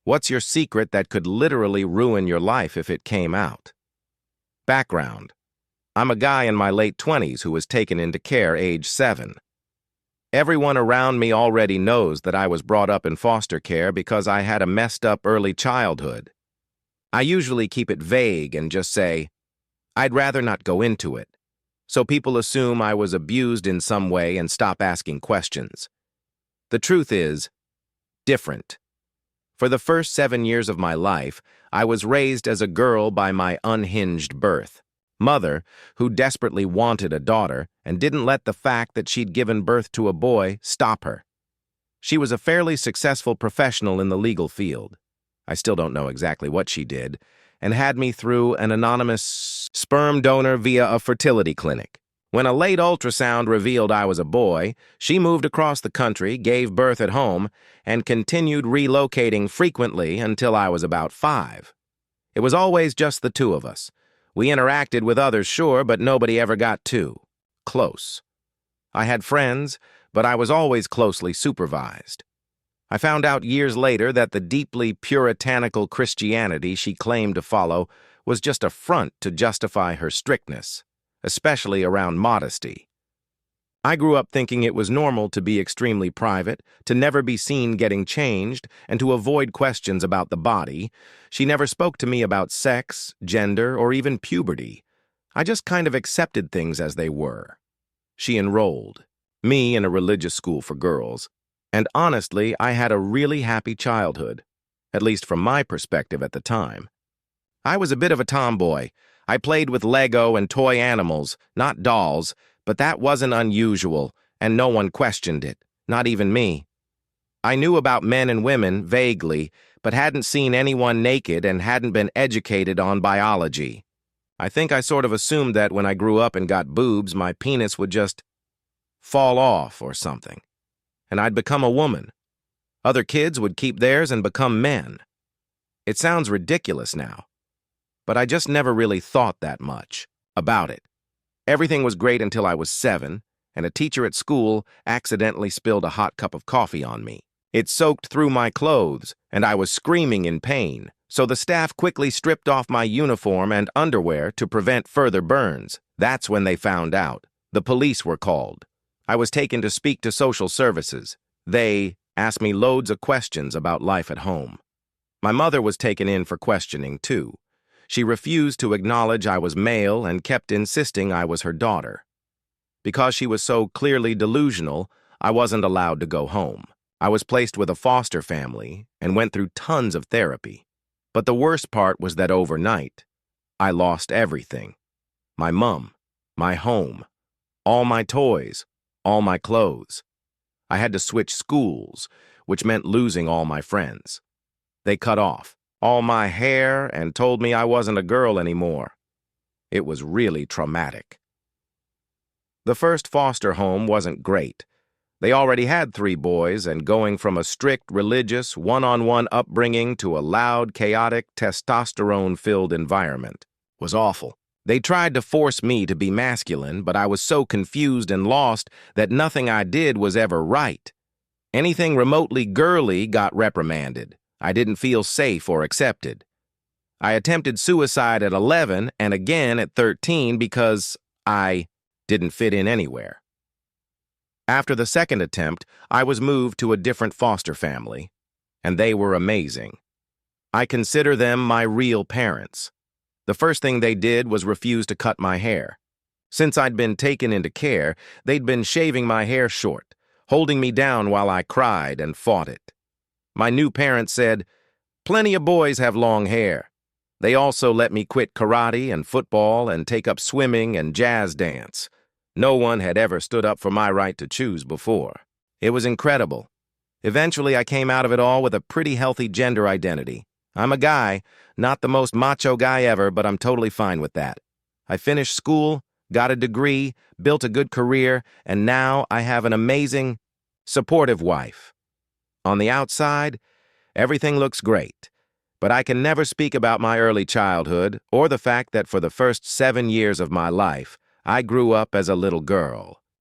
What's your secret that could literally ruin your life if it came out? Background. I'm a guy in my late 20s who was taken into care age 7. Everyone around me already knows that I was brought up in foster care because I had a messed up early childhood. I usually keep it vague and just say, I'd rather not go into it, so people assume I was abused in some way and stop asking questions. The truth is, different. For the first 7 years of my life, I was raised as a girl by my unhinged birth mother, who desperately wanted a daughter and didn't let the fact that she'd given birth to a boy stop her. She was a fairly successful professional in the legal field. I still don't know exactly what she did, and had me through an anonymous sperm donor via a fertility clinic. When a late ultrasound revealed I was a boy, she moved across the country, gave birth at home, and continued relocating frequently until I was about 5. It was always just the two of us. We interacted with others, sure, but nobody ever got too close. I had friends, but I was always closely supervised. I found out years later that the deeply puritanical Christianity she claimed to follow was just a front to justify her strictness, especially around modesty. I grew up thinking it was normal to be extremely private, to never be seen getting changed, and to avoid questions about the body. She never spoke to me about sex, gender, or even puberty. I just kind of accepted things as they were. She enrolled me in a religious school for girls, and honestly, I had a really happy childhood, at least from my perspective at the time. I was a bit of a tomboy. I played with Lego and toy animals, not dolls, but that wasn't unusual, and no one questioned it, not even me. I knew about men and women vaguely, but hadn't seen anyone naked and hadn't been educated on biology. I think I sort of assumed that when I grew up and got boobs, my penis would just fall off or something, and I'd become a woman. Other kids would keep theirs and become men. It sounds ridiculous now, but I just never really thought that much about it. Everything was great until I was 7, and a teacher at school accidentally spilled a hot cup of coffee on me. It soaked through my clothes, and I was screaming in pain, so the staff quickly stripped off my uniform and underwear to prevent further burns. That's when they found out. The police were called. I was taken to speak to social services. They asked me loads of questions about life at home. My mother was taken in for questioning, too. She refused to acknowledge I was male and kept insisting I was her daughter. Because she was so clearly delusional, I wasn't allowed to go home. I was placed with a foster family and went through tons of therapy. But the worst part was that overnight, I lost everything. My mom, my home, all my toys, all my clothes. I had to switch schools, which meant losing all my friends. They cut off all my hair and told me I wasn't a girl anymore. It was really traumatic. The first foster home wasn't great. They already had 3 boys, and going from a strict religious, one-on-one upbringing to a loud, chaotic, testosterone-filled environment was awful. They tried to force me to be masculine, but I was so confused and lost that nothing I did was ever right. Anything remotely girly got reprimanded. I didn't feel safe or accepted. I attempted suicide at 11 and again at 13 because I didn't fit in anywhere. After the second attempt, I was moved to a different foster family, and they were amazing. I consider them my real parents. The first thing they did was refuse to cut my hair. Since I'd been taken into care, they'd been shaving my hair short, holding me down while I cried and fought it. My new parents said, "Plenty of boys have long hair." They also let me quit karate and football and take up swimming and jazz dance. No one had ever stood up for my right to choose before. It was incredible. Eventually, I came out of it all with a pretty healthy gender identity. I'm a guy, not the most macho guy ever, but I'm totally fine with that. I finished school, got a degree, built a good career, and now I have an amazing, supportive wife. On the outside, everything looks great, but I can never speak about my early childhood or the fact that for the first 7 years of my life, I grew up as a little girl.